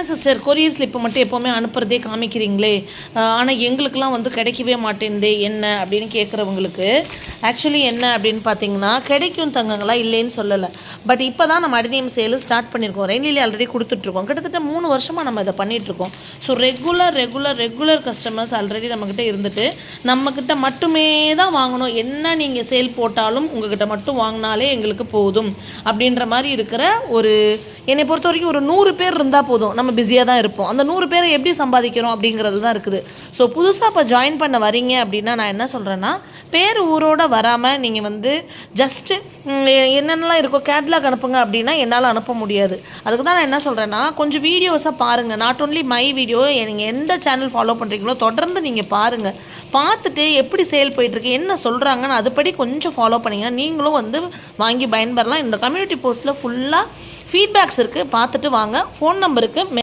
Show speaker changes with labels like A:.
A: என்ன sister courier slip மட்டும் எப்போவுமே அனுப்புகிறதே காமிக்கிறீங்களே, ஆனால் எங்களுக்கெலாம் வந்து கிடைக்கவே மாட்டேங்குதே என்ன அப்படின்னு கேட்குறவங்களுக்கு ஆக்சுவலி என்ன அப்படின்னு பார்த்தீங்கன்னா, கிடைக்கும் தங்கங்களா இல்லைன்னு சொல்லலை. பட் இப்போ தான் நம்ம அடினியம் சேல் ஸ்டார்ட் பண்ணியிருக்கோம். ரெயின்லிலே ஆல்ரெடி கொடுத்துட்ருக்கோம். கிட்டத்தட்ட 3 வருஷமாக நம்ம இதை பண்ணிகிட்ருக்கோம். ஸோ ரெகுலர் கஸ்டமர்ஸ் ஆல்ரெடி நம்மக்கிட்ட இருந்துட்டு நம்மக்கிட்ட மட்டுமே தான் வாங்கணும், என்ன நீங்கள் சேல் போட்டாலும் உங்கள்கிட்ட மட்டும் வாங்கினாலே எங்களுக்கு போதும் அப்படின்ற மாதிரி இருக்கிற ஒரு, என்னை பொறுத்த வரைக்கும் ஒரு 100 பேர் இருந்தால் போதும், நம்ம பிஸியாக தான் இருப்போம். அந்த 100 பேரை எப்படி சம்பாதிக்கிறோம் அப்படிங்கிறது தான் இருக்குது. ஸோ புதுசாக இப்போ ஜாயின் பண்ண வரீங்க அப்படின்னா நான் என்ன சொல்கிறேன்னா, பேர் ஊரோடு வராமல் நீங்கள் வந்து ஜஸ்ட்டு என்னென்னலாம் இருக்கோ கேட்லாக் அனுப்புங்க அப்படின்னா என்னால் அனுப்ப முடியாது. அதுக்கு தான் நான் என்ன சொல்கிறேன்னா, கொஞ்சம் வீடியோஸாக பாருங்கள். நாட் ஓன்லி மை வீடியோ, நீங்கள் எந்த சேனல் ஃபாலோ பண்ணுறீங்களோ தொடர்ந்து நீங்கள் பாருங்கள். பார்த்துட்டு எப்படி சேல் போயிட்டுருக்கு என்ன சொல்கிறாங்கன்னு அதுபடி கொஞ்சம் ஃபாலோ பண்ணிங்கன்னா நீங்களும் வந்து வாங்கி பயன்பெறலாம். இந்த கம்யூனிட்டி போஸ்ட்டில் ஃபுல்லாக ஃபீட்பேக்ஸ் இருக்குது, பார்த்துட்டு வாங்க. ஃபோன் நம்பருக்கு